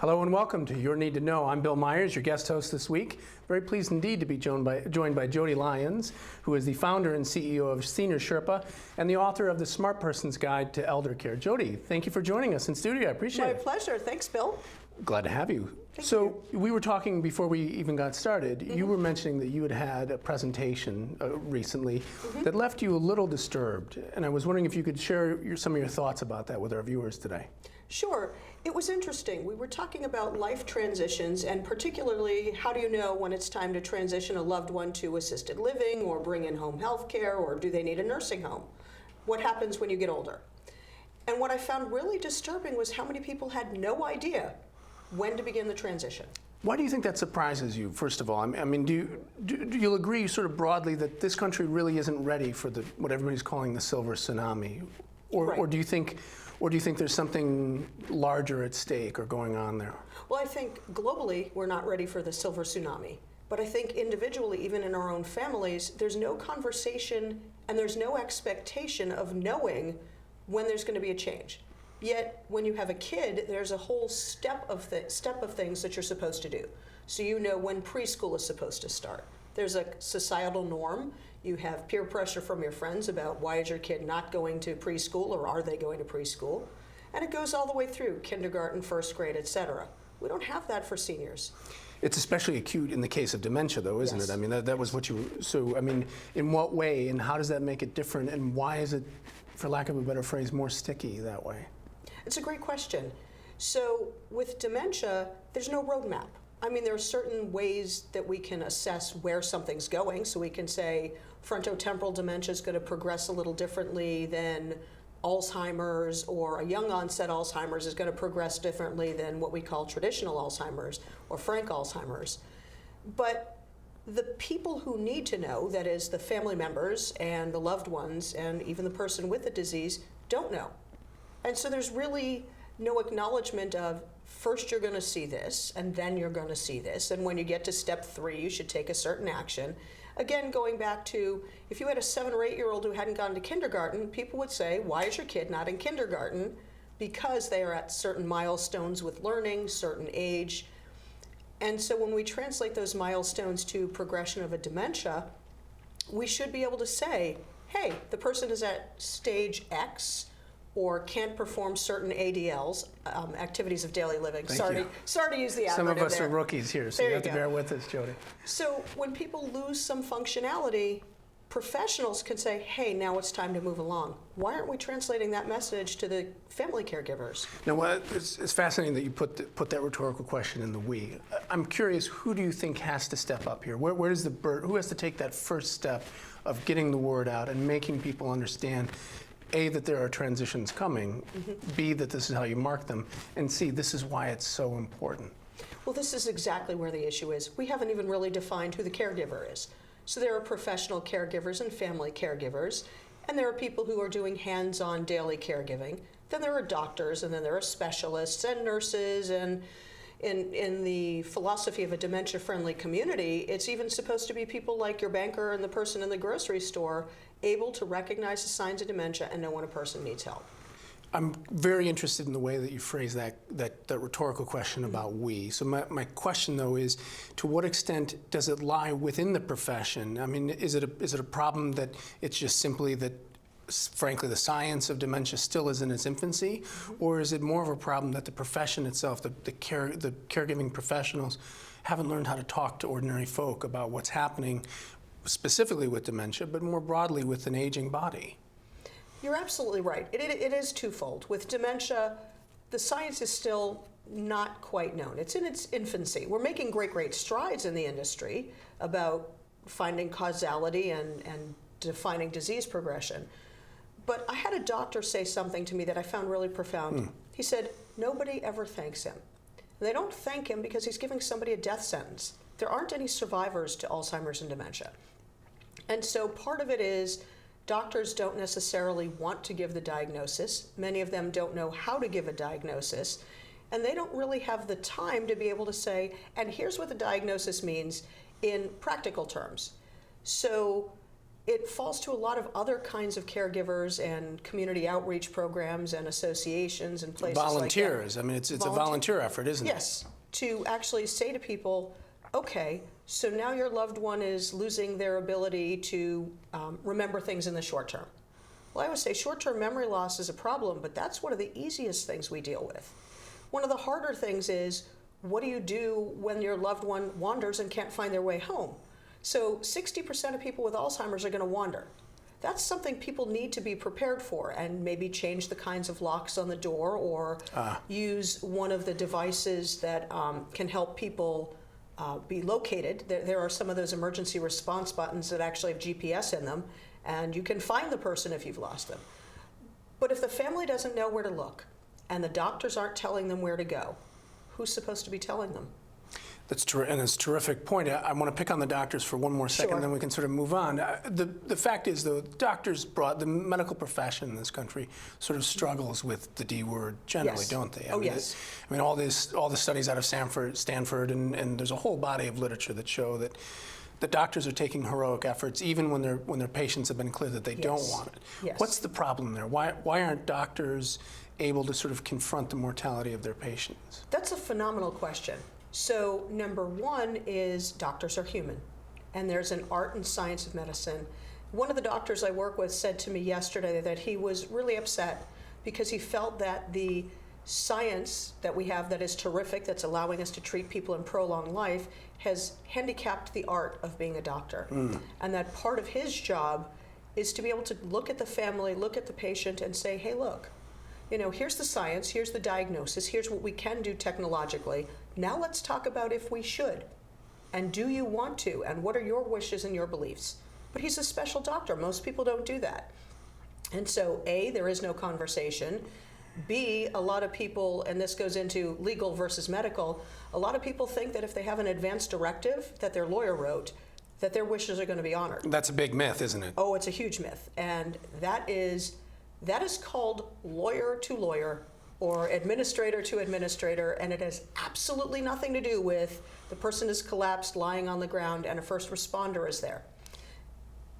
Hello and welcome to Your Need to Know. I'm Bill Myers, your guest host this week. Very pleased indeed to be joined by Jodi Lyons, who is the founder and CEO of Senior-Sherpa and the author of The Smart Person's Guide to Elder Care. Jodi, thank you for joining us in studio. I appreciate it. My pleasure. Thanks, Bill. Glad to have you. Thank you. We were talking before we even got started. You were mentioning that you had had a presentation recently that left you a little disturbed, and I was wondering if you could share some of your thoughts about that with our viewers today. Sure. It was interesting. We were talking about life transitions, and particularly how do you know when it's time to transition a loved one to assisted living or bring in home health care, or do they need a nursing home? What happens when you get older? And what I found really disturbing was how many people had no idea when to begin the transition. Why do you think that surprises you, first of all? I mean, do you agree sort of broadly that this country really isn't ready for what everybody's calling the silver tsunami? Or do you think there's something larger at stake or going on there? Well, I think globally we're not ready for the silver tsunami. But I think individually, even in our own families, there's no conversation and there's no expectation of knowing when there's going to be a change. Yet, when you have a kid, there's a whole step of things that you're supposed to do. So you know when preschool is supposed to start. There's a societal norm. You have peer pressure from your friends about why is your kid not going to preschool or are they going to preschool? And it goes all the way through kindergarten, first grade, etc. We don't have that for seniors. It's especially acute in the case of dementia, though, isn't it? I mean, that was what you... So, I mean, in what way and how does that make it different, and why is it, for lack of a better phrase, more sticky that way? It's a great question. So with dementia, there's no roadmap. I mean, there are certain ways that we can assess where something's going. So we can say frontotemporal dementia is going to progress a little differently than Alzheimer's, or a young onset Alzheimer's is going to progress differently than what we call traditional Alzheimer's or frank Alzheimer's. But the people who need to know, that is the family members and the loved ones and even the person with the disease, don't know. And so there's really no acknowledgement of first you're going to see this and then you're going to see this, and when you get to step 3 you should take a certain action. Again, going back to if you had a 7 or 8-year-old who hadn't gone to kindergarten, people would say, why is your kid not in kindergarten? Because they are at certain milestones with learning, certain age. And so when we translate those milestones to progression of a dementia, we should be able to say, hey, the person is at stage X or can't perform certain ADLs, activities of daily living. Sorry to use the acronym. Some of us there. are rookies here, so you have to bear with us, Jodi. So when people lose some functionality, professionals can say, hey, now it's time to move along. Why aren't we translating that message to the family caregivers? Now, it's fascinating that you put that rhetorical question in the we. I'm curious, who do you think has to step up here? Where does who has to take that first step of getting the word out and making people understand, A, that there are transitions coming, B, that this is how you mark them, and C, this is why it's so important? Well, this is exactly where the issue is. We haven't even really defined who the caregiver is. So there are professional caregivers and family caregivers, and there are people who are doing hands-on daily caregiving. Then there are doctors, and then there are specialists and nurses, and in the philosophy of a dementia-friendly community, it's even supposed to be people like your banker and the person in the grocery store able to recognize the signs of dementia and know when a person needs help. I'm very interested in the way that you phrase that rhetorical question about we. So my question, though, is to what extent does it lie within the profession? I mean, is it a problem that it's just simply that, frankly, the science of dementia still is in its infancy, or is it more of a problem that the profession itself, the caregiving professionals, haven't learned how to talk to ordinary folk about what's happening, specifically with dementia, but more broadly with an aging body? You're absolutely right. It is twofold. With dementia, the science is still not quite known. It's in its infancy. We're making great strides in the industry about finding causality and defining disease progression. But I had a doctor say something to me that I found really profound. He said, nobody ever thanks him. And they don't thank him because he's giving somebody a death sentence. There aren't any survivors to Alzheimer's and dementia. And so part of it is doctors don't necessarily want to give the diagnosis. Many of them don't know how to give a diagnosis. And they don't really have the time to be able to say, and here's what the diagnosis means in practical terms. So it falls to a lot of other kinds of caregivers and community outreach programs and associations and places Volunteers. like that. I mean, it's a volunteer effort, isn't it? Yes, to actually say to people, okay, so now your loved one is losing their ability to remember things in the short term. Well, I would say short-term memory loss is a problem, but that's one of the easiest things we deal with. One of the harder things is, what do you do when your loved one wanders and can't find their way home? So 60% of people with Alzheimer's are going to wander. That's something people need to be prepared for, and maybe change the kinds of locks on the door, or use one of the devices that can help people be located. There are some of those emergency response buttons that actually have GPS in them, and you can find the person if you've lost them. But if the family doesn't know where to look, and the doctors aren't telling them where to go, who's supposed to be telling them? That's true, and it's a terrific point. I want to pick on the doctors for one more second, Sure. then we can sort of move on. The fact is, though, the medical profession in this country sort of struggles with the D word generally, Yes. don't they? Oh, yes. I mean, all the studies out of Stanford, and there's a whole body of literature that show that the doctors are taking heroic efforts, even when their patients have been clear that they don't want it. Yes. What's the problem there? Why aren't doctors able to sort of confront the mortality of their patients? That's a phenomenal question. So number one is doctors are human, and there's an art and science of medicine. One of the doctors I work with said to me yesterday that he was really upset because he felt that the science that we have that is terrific, that's allowing us to treat people and prolong life, has handicapped the art of being a doctor. And that part of his job is to be able to look at the family, look at the patient, and say, hey, look, here's the science, here's the diagnosis, here's what we can do technologically. Now let's talk about if we should. And do you want to? And what are your wishes and your beliefs? But he's a special doctor. Most people don't do that. And so, A, there is no conversation. B, a lot of people, and this goes into legal versus medical, a lot of people think that if they have an advance directive that their lawyer wrote, that their wishes are going to be honored. That's a big myth, isn't it? Oh, it's a huge myth. And that is called lawyer to lawyer or administrator to administrator, and it has absolutely nothing to do with the person is collapsed, lying on the ground, and a first responder is there.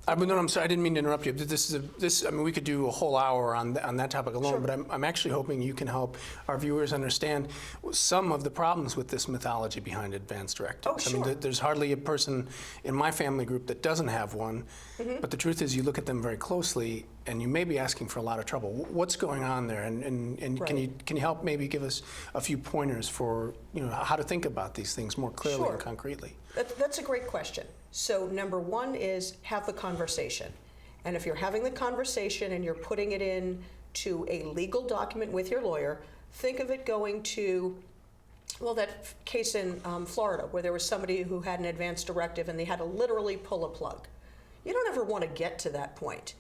No, I'm sorry, I didn't mean to interrupt you. I mean, we could do a whole hour on that topic alone, Sure. but I'm actually hoping you can help our viewers understand some of the problems with this mythology behind advance directives. Oh, sure. I mean, there's hardly a person in my family group that doesn't have one, but the truth is you look at them very closely and you may be asking for a lot of trouble. What's going on there? And Right. can you help maybe give us a few pointers for how to think about these things more clearly Sure. and concretely? That's a great question. So number one is have the conversation. And if you're having the conversation and you're putting it in to a legal document with your lawyer, think of it going to, well, that case in Florida where there was somebody who had an advance directive and they had to literally pull a plug. You don't ever want to get to that point.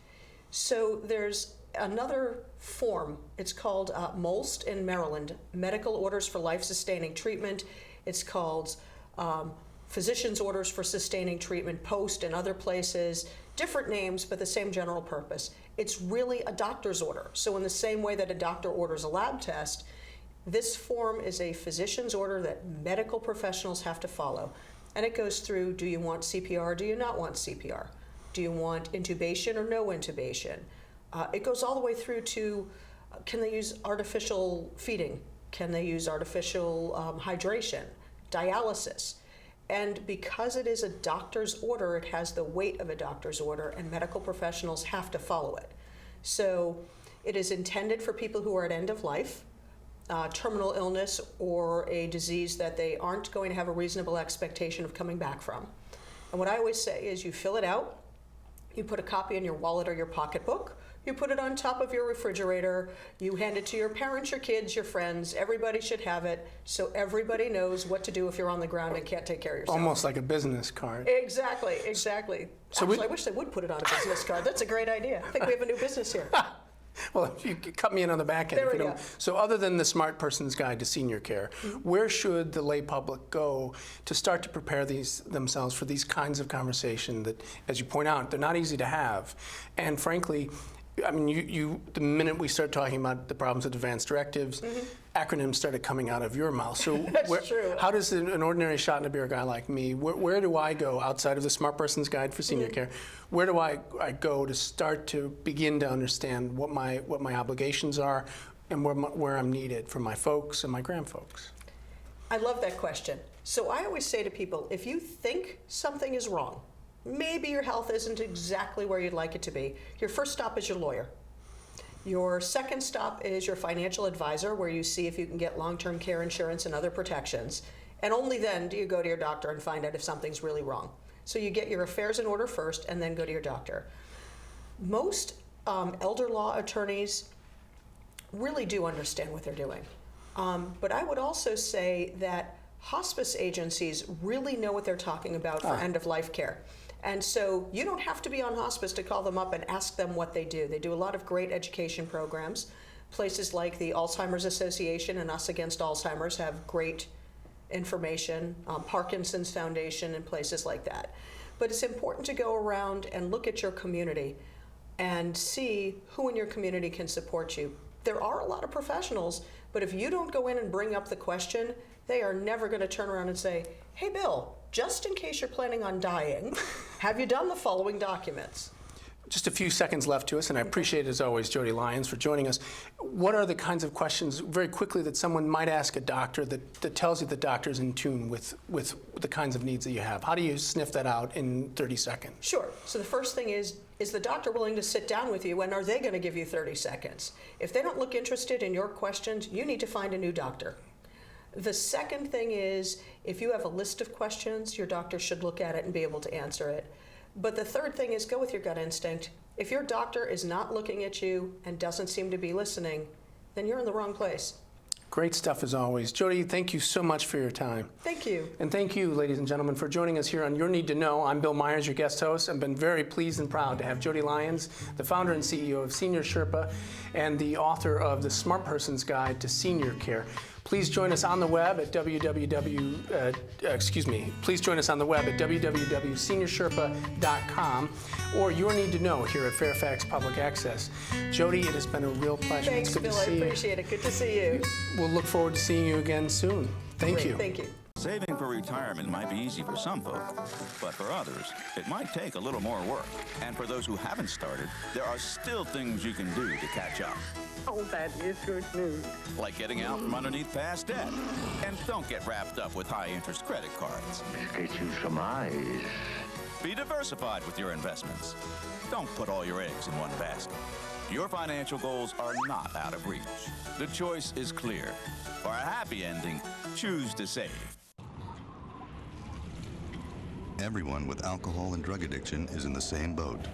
So there's another form. It's called MOLST in Maryland, Medical Orders for Life-Sustaining Treatment. It's called Physician's Orders for Sustaining Treatment, POST, and other places, different names, but the same general purpose. It's really a doctor's order. So in the same way that a doctor orders a lab test, this form is a physician's order that medical professionals have to follow. And it goes through, do you want CPR, do you not want CPR? Do you want intubation or no intubation? It goes all the way through to, can they use artificial feeding? Can they use artificial hydration, dialysis? And because it is a doctor's order, it has the weight of a doctor's order, and medical professionals have to follow it. So it is intended for people who are at end of life, terminal illness, or a disease that they aren't going to have a reasonable expectation of coming back from. And what I always say is you fill it out, you put a copy in your wallet or your pocketbook, you put it on top of your refrigerator, you hand it to your parents, your kids, your friends. Everybody should have it, so everybody knows what to do if you're on the ground and can't take care of yourself. Almost like a business card. Exactly. So Actually, I wish they would put it on a business card. That's a great idea. I think we have a new business here. Well, you could cut me in on the back end. There if we you don't. go. So other than the Smart Person's Guide to Senior Care, where should the lay public go to start to prepare themselves for these kinds of conversation that, as you point out, they're not easy to have? And frankly, I mean, the minute we start talking about the problems with advance directives, acronyms started coming out of your mouth. So That's true. how does an ordinary shot in a beer guy like me, where do I go outside of the Smart Person's Guide for Senior Care? Where do I go to start to begin to understand what my obligations are and where I'm needed for my folks and my grandfolks? I love that question. So I always say to people, if you think something is wrong, maybe your health isn't exactly where you'd like it to be, your first stop is your lawyer. Your second stop is your financial advisor, where you see if you can get long-term care insurance and other protections. And only then do you go to your doctor and find out if something's really wrong. So you get your affairs in order first and then go to your doctor. Most elder law attorneys really do understand what they're doing. But I would also say that hospice agencies really know what they're talking about for end-of-life care. And so you don't have to be on hospice to call them up and ask them what they do. They do a lot of great education programs. Places like the Alzheimer's Association and Us Against Alzheimer's have great information, Parkinson's Foundation and places like that. But it's important to go around and look at your community and see who in your community can support you. There are a lot of professionals, but if you don't go in and bring up the question, they are never going to turn around and say, hey, Bill, just in case you're planning on dying, have you done the following documents? Just a few seconds left to us, and I appreciate, as always, Jodi Lyons for joining us. What are the kinds of questions, very quickly, that someone might ask a doctor that tells you the doctor's in tune with the kinds of needs that you have? How do you sniff that out in 30 seconds? Sure. So the first thing is the doctor willing to sit down with you, and are they going to give you 30 seconds? If they don't look interested in your questions, you need to find a new doctor. The second thing is, if you have a list of questions, your doctor should look at it and be able to answer it. But the third thing is, go with your gut instinct. If your doctor is not looking at you and doesn't seem to be listening, then you're in the wrong place. Great stuff as always. Jodi, thank you so much for your time. Thank you. And thank you, ladies and gentlemen, for joining us here on Your Need to Know. I'm Bill Myers, your guest host. I've been very pleased and proud to have Jodi Lyons, the founder and CEO of Senior-Sherpa and the author of The Smart Person's Guide to Senior Care. Please join us on the web at www.seniorsherpa.com or Your Need to Know here at Fairfax Public Access. Jodi, it has been a real pleasure. Thanks, it's good Bill. to see I appreciate it. Good to see you. We'll look forward to seeing you again soon. Thank you. Thank you. Saving for retirement might be easy for some folk, but for others, it might take a little more work. And for those who haven't started, there are still things you can do to catch up. Oh, that is good news. Like getting out from underneath past debt. And don't get wrapped up with high-interest credit cards. Get you some eyes. Be diversified with your investments. Don't put all your eggs in one basket. Your financial goals are not out of reach. The choice is clear. For a happy ending, choose to save. Everyone with alcohol and drug addiction is in the same boat.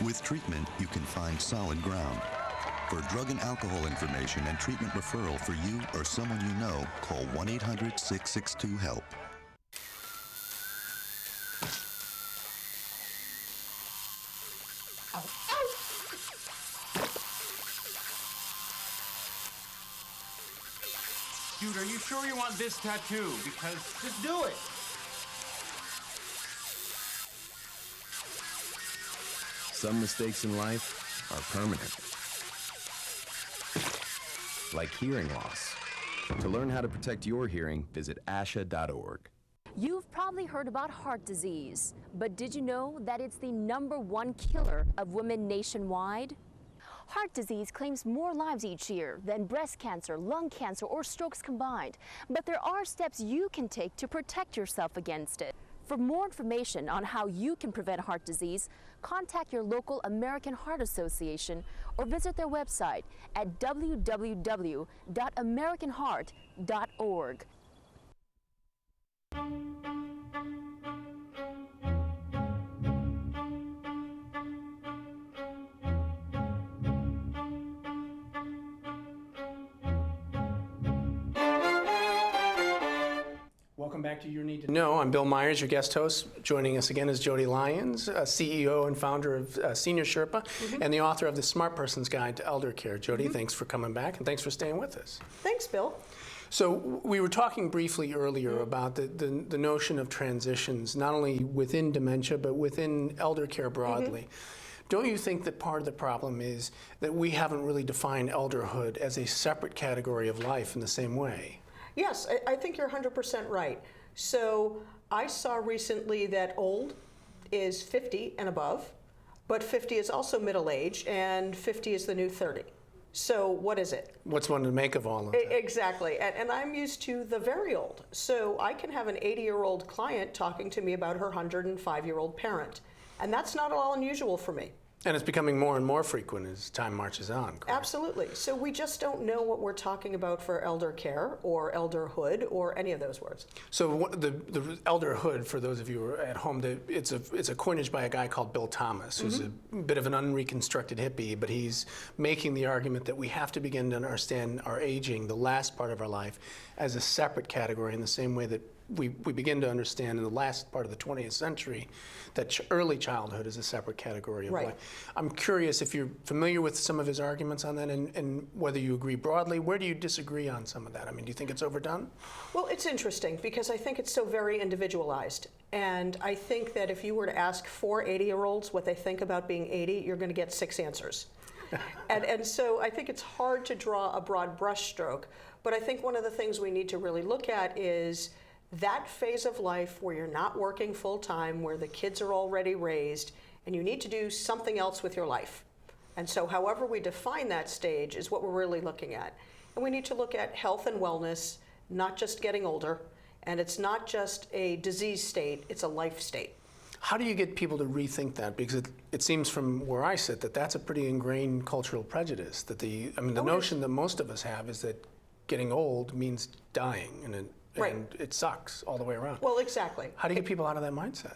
With treatment, you can find solid ground. For drug and alcohol information and treatment referral for you or someone you know, call 1-800-662-HELP. Dude, are you sure you want this tattoo? Because just do it. Some mistakes in life are permanent. Like hearing loss. To learn how to protect your hearing, visit asha.org. You've probably heard about heart disease, but did you know that it's the #1 killer of women nationwide? Heart disease claims more lives each year than breast cancer, lung cancer, or strokes combined. But there are steps you can take to protect yourself against it. For more information on how you can prevent heart disease, contact your local American Heart Association or visit their website at www.americanheart.org. Welcome back to Your Need to Know. I'm Bill Myers, your guest host. Joining us again is Jodi Lyons, CEO and founder of Senior-Sherpa and the author of The Smart Person's Guide to Elder Care. Jodi, thanks for coming back and thanks for staying with us. Thanks, Bill. So we were talking briefly earlier about the notion of transitions, not only within dementia, but within elder care broadly. Don't you think that part of the problem is that we haven't really defined elderhood as a separate category of life in the same way? Yes, I think you're 100% right. So I saw recently that old is 50 and above, but 50 is also middle age, and 50 is the new 30. So what is it? What's one to make of all of that? Exactly, and I'm used to the very old. So I can have an 80-year-old client talking to me about her 105-year-old parent, and that's not at all unusual for me. And it's becoming more and more frequent as time marches on, correct? Absolutely. So we just don't know what we're talking about for elder care or elderhood or any of those words. So the elderhood, for those of you who are at home, it's a coinage by a guy called Bill Thomas, who's a bit of an unreconstructed hippie, but he's making the argument that we have to begin to understand our aging, the last part of our life, as a separate category in the same way that we begin to understand in the last part of the 20th century that early childhood is a separate category of life. I'm curious if you're familiar with some of his arguments on that and whether you agree broadly. Where do you disagree on some of that? I mean, do you think it's overdone? Well, it's interesting because I think it's so very individualized. And I think that if you were to ask 4 80-year-olds what they think about being 80, you're going to get 6 answers. and so I think it's hard to draw a broad brushstroke. But I think one of the things we need to really look at is that phase of life where you're not working full time, where the kids are already raised, and you need to do something else with your life. And so however we define that stage is what we're really looking at. And we need to look at health and wellness, not just getting older, and it's not just a disease state, it's a life state. How do you get people to rethink that? Because it seems from where I sit that that's a pretty ingrained cultural prejudice. That the notion that most of us have is that getting old means dying, and it sucks all the way around. Well, exactly. How do you get people out of that mindset?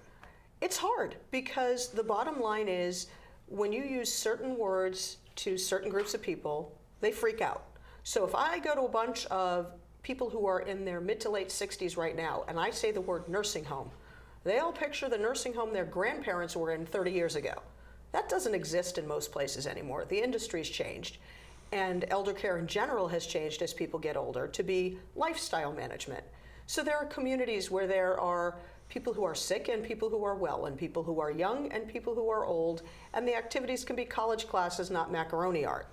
It's hard because the bottom line is when you use certain words to certain groups of people, they freak out. So if I go to a bunch of people who are in their mid to late 60s right now and I say the word nursing home, they all picture the nursing home their grandparents were in 30 years ago. That doesn't exist in most places anymore. The industry's changed. And elder care in general has changed as people get older to be lifestyle management. So there are communities where there are people who are sick and people who are well, and people who are young and people who are old, and the activities can be college classes, not macaroni art.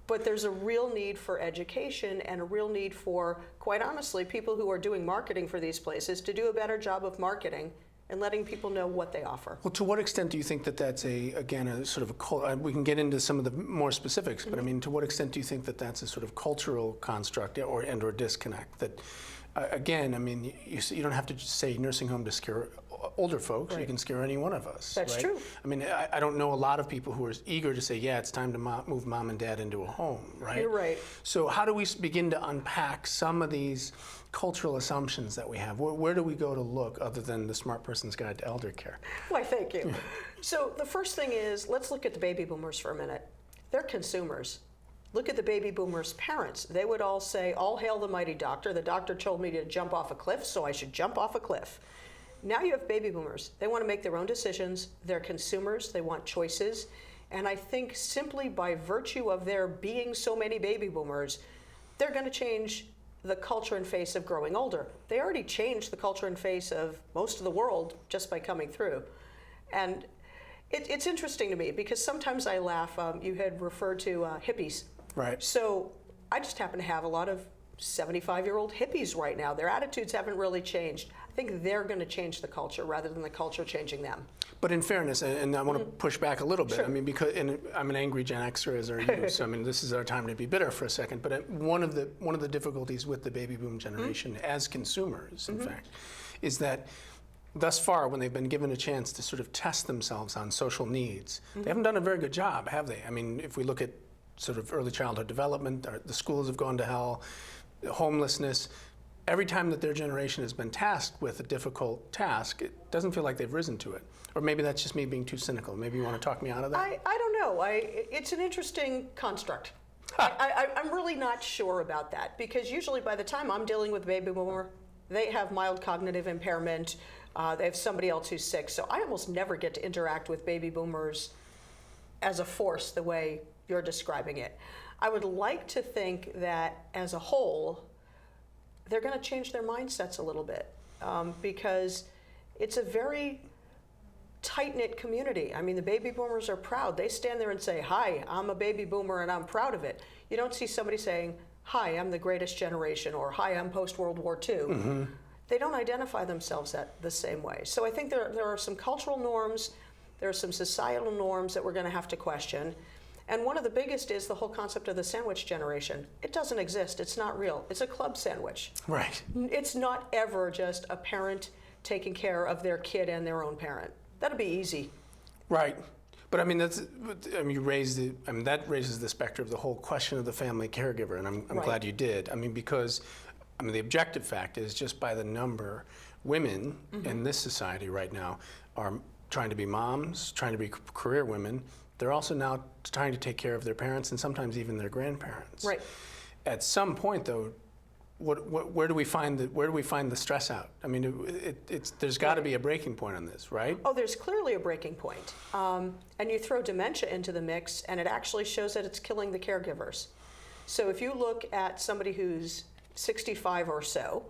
But there's a real need for education and a real need for, quite honestly, people who are doing marketing for these places to do a better job of marketing and letting people know what they offer. Well, to what extent do you think that that's a sort of we can get into some of the more specifics, but I mean, to what extent do you think that that's a sort of cultural construct or disconnect? That, again, I mean, you don't have to just say nursing home to scare older folks. You can scare any one of us. That's right? true. I mean, I don't know a lot of people who are eager to say, yeah, it's time to move mom and dad into a home, right? You're right. So how do we begin to unpack some of these cultural assumptions that we have? Where do we go to look other than the Smart Person's Guide to Elder Care? Why, thank you. So the first thing is, let's look at the baby boomers for a minute. They're consumers. Look at the baby boomers' parents. They would all say, all hail the mighty doctor. The doctor told me to jump off a cliff, so I should jump off a cliff. Now you have baby boomers. They want to make their own decisions. They're consumers. They want choices. And I think simply by virtue of there being so many baby boomers, they're going to change the culture and face of growing older. They already changed the culture and face of most of the world just by coming through. And it's interesting to me because sometimes I laugh. You had referred to hippies. Right. So I just happen to have a lot of 75-year-old hippies right now. Their attitudes haven't really changed. I think they're going to change the culture rather than the culture changing them. But in fairness, and I want to push back a little bit, Sure. I mean, because I'm an angry Gen Xer, as are you, so I mean, this is our time to be bitter for a second, but one of the difficulties with the baby boom generation as consumers, in fact, is that thus far, when they've been given a chance to sort of test themselves on social needs, they haven't done a very good job, have they? I mean, if we look at sort of early childhood development, the schools have gone to hell, homelessness. Every time that their generation has been tasked with a difficult task, it doesn't feel like they've risen to it. Or maybe that's just me being too cynical. Maybe you want to talk me out of that? I don't know. It's an interesting construct. I'm really not sure about that because usually by the time I'm dealing with a baby boomer, they have mild cognitive impairment. They have somebody else who's sick. So I almost never get to interact with baby boomers as a force the way you're describing it. I would like to think that as a whole, they're going to change their mindsets a little bit because it's a very tight-knit community. I mean, the baby boomers are proud. They stand there and say, "Hi, I'm a baby boomer and I'm proud of it." You don't see somebody saying, "Hi, I'm the greatest generation," or "Hi, I'm post-World War II." They don't identify themselves the same way. So I think there are some cultural norms, there are some societal norms that we're going to have to question. And one of the biggest is the whole concept of the sandwich generation. It doesn't exist. It's not real. It's a club sandwich. Right. It's not ever just a parent taking care of their kid and their own parent. That'd be easy. Right. But I mean, you raised it. I mean, that raises the specter of the whole question of the family caregiver, and I'm Right. glad you did. I mean, because the objective fact is just by the number, women in this society right now are trying to be moms, trying to be career women. They're also now trying to take care of their parents and sometimes even their grandparents. Right. At some point, though, where do we find the stress out? I mean, there's got to be a breaking point on this, right? Oh, there's clearly a breaking point. And you throw dementia into the mix, and it actually shows that it's killing the caregivers. So if you look at somebody who's 65 or so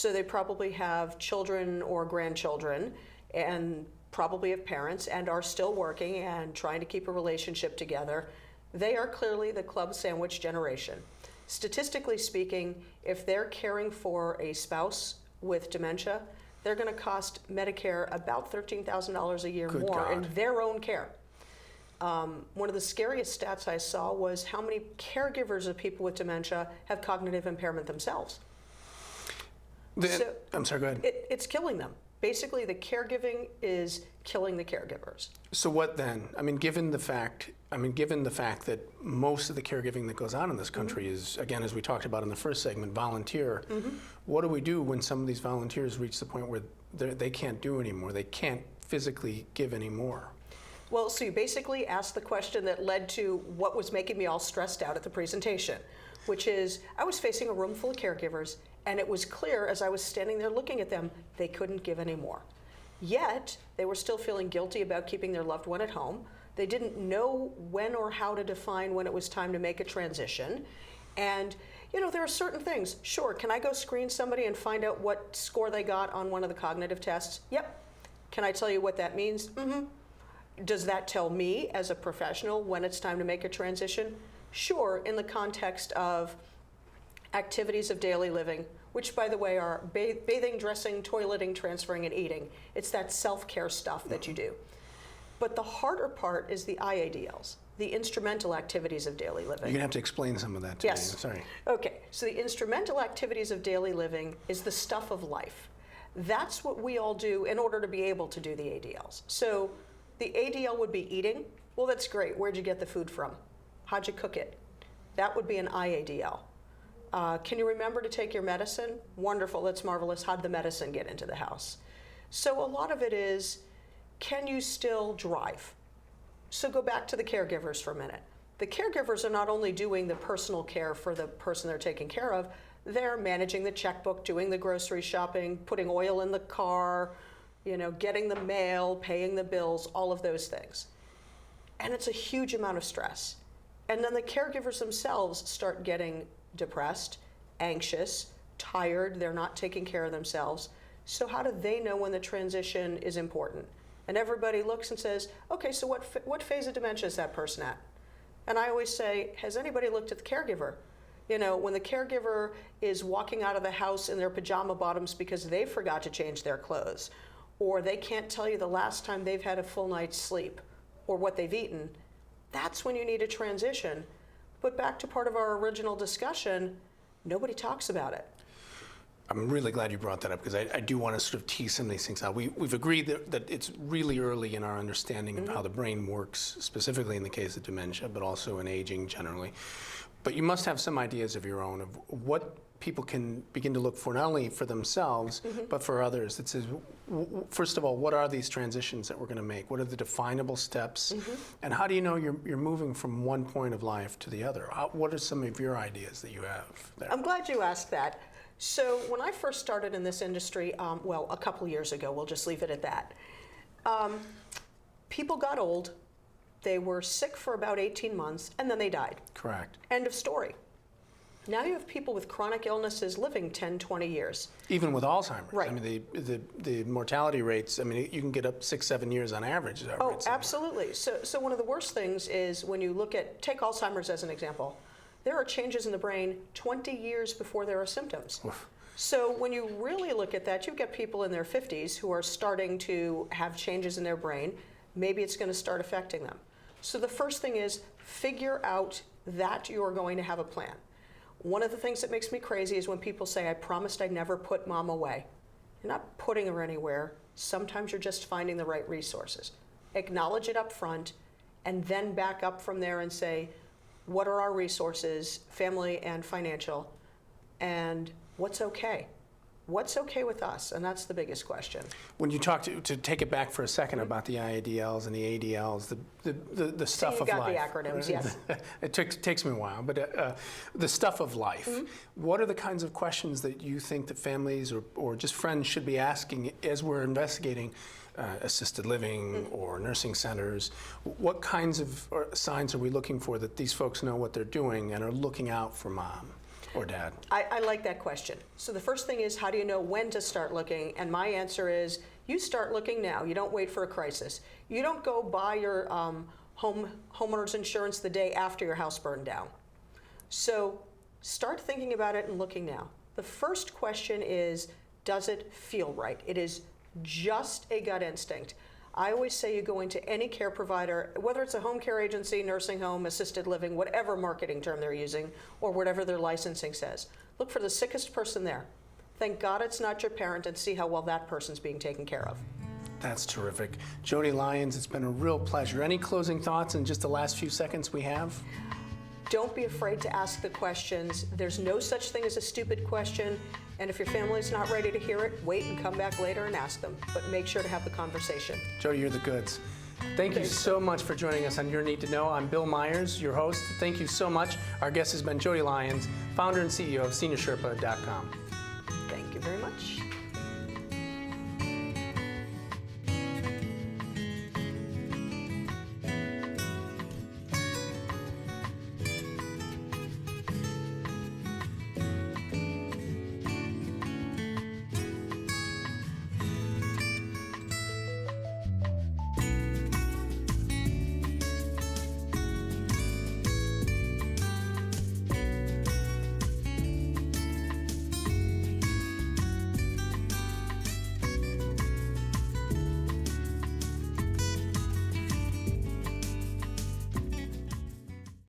they probably have children or grandchildren, and probably have parents, and are still working and trying to keep a relationship together, they are clearly the club sandwich generation. Statistically speaking, if they're caring for a spouse with dementia, they're going to cost Medicare about $13,000 a year Good more God. in their own care. One of the scariest stats I saw was how many caregivers of people with dementia have cognitive impairment themselves. I'm sorry, go ahead. It's killing them. Basically, the caregiving is killing the caregivers. So what then? I mean, given the fact that most of the caregiving that goes on in this country is, again, as we talked about in the first segment, volunteer. What do we do when some of these volunteers reach the point where they can't do anymore? They can't physically give anymore. Well, so you basically asked the question that led to what was making me all stressed out at the presentation, which is I was facing a room full of caregivers, and it was clear as I was standing there looking at them, they couldn't give any more. Yet, they were still feeling guilty about keeping their loved one at home. They didn't know when or how to define when it was time to make a transition. And, there are certain things. Sure, can I go screen somebody and find out what score they got on one of the cognitive tests? Yep. Can I tell you what that means? Does that tell me as a professional when it's time to make a transition? Sure, in the context of activities of daily living, which, by the way, are bathing, dressing, toileting, transferring, and eating. It's that self-care stuff that you do. But the harder part is the IADLs, the instrumental activities of daily living. You're going to have to explain some of that to me. Yes. Sorry. Okay, so the instrumental activities of daily living is the stuff of life. That's what we all do in order to be able to do the ADLs. So the ADL would be eating. Well, that's great. Where'd you get the food from? How'd you cook it? That would be an IADL. Can you remember to take your medicine? Wonderful, that's marvelous. How'd the medicine get into the house? So a lot of it is, can you still drive? So go back to the caregivers for a minute. The caregivers are not only doing the personal care for the person they're taking care of, they're managing the checkbook, doing the grocery shopping, putting oil in the car, getting the mail, paying the bills, all of those things. And it's a huge amount of stress. And then the caregivers themselves start getting depressed, anxious, tired, they're not taking care of themselves. So how do they know when the transition is important? And everybody looks and says, okay, so what phase of dementia is that person at? And I always say, has anybody looked at the caregiver? When the caregiver is walking out of the house in their pajama bottoms because they forgot to change their clothes, or they can't tell you the last time they've had a full night's sleep, or what they've eaten, that's when you need a transition. But back to part of our original discussion, nobody talks about it. I'm really glad you brought that up because I do want to sort of tease some of these things out. We've agreed that it's really early in our understanding of how the brain works, specifically in the case of dementia, but also in aging generally. But you must have some ideas of your own of what people can begin to look for, not only for themselves, but for others. That says, first of all, what are these transitions that we're going to make? What are the definable steps? And how do you know you're moving from one point of life to the other? What are some of your ideas that you have there? I'm glad you asked that. So when I first started in this industry, a couple years ago, we'll just leave it at that, people got old, they were sick for about 18 months, and then they died. Correct. End of story. Now you have people with chronic illnesses living 10, 20 years. Even with Alzheimer's. Right. I mean, the mortality rates, I mean, you can get up 6, 7 years on average. Is that Oh, right, somewhere? absolutely. So one of the worst things is when you look at, take Alzheimer's as an example, there are changes in the brain 20 years before there are symptoms. Oof. So when you really look at that, you've got people in their 50s who are starting to have changes in their brain. Maybe it's going to start affecting them. So the first thing is figure out that you're going to have a plan. One of the things that makes me crazy is when people say, I promised I'd never put mom away. You're not putting her anywhere. Sometimes you're just finding the right resources. Acknowledge it up front, and then back up from there and say, what are our resources, family and financial, and what's okay? What's okay with us? And that's the biggest question. When you talk to take it back for a second about the IADLs and the ADLs, the stuff of you got life. the acronyms, yes. It takes me a while, but the stuff of life. What are the kinds of questions that you think that families or just friends should be asking as we're investigating assisted living or nursing centers? What kinds of signs are we looking for that these folks know what they're doing and are looking out for mom or dad? I like that question. So the first thing is, how do you know when to start looking? And my answer is, you start looking now. You don't wait for a crisis. You don't go buy your homeowner's insurance the day after your house burned down. So start thinking about it and looking now. The first question is, does it feel right? It is just a gut instinct. I always say you go into any care provider, whether it's a home care agency, nursing home, assisted living, whatever marketing term they're using, or whatever their licensing says. Look for the sickest person there. Thank God it's not your parent, and see how well that person's being taken care of. That's terrific. Jodi Lyons, it's been a real pleasure. Any closing thoughts in just the last few seconds we have? Don't be afraid to ask the questions. There's no such thing as a stupid question. And if your family's not ready to hear it, wait and come back later and ask them. But make sure to have the conversation. Jodi, you're the goods. Thank you so much for joining us on Your Need to Know. I'm Bill Myers, your host. Thank you so much. Our guest has been Jodi Lyons, founder and CEO of Senior-Sherpa.com.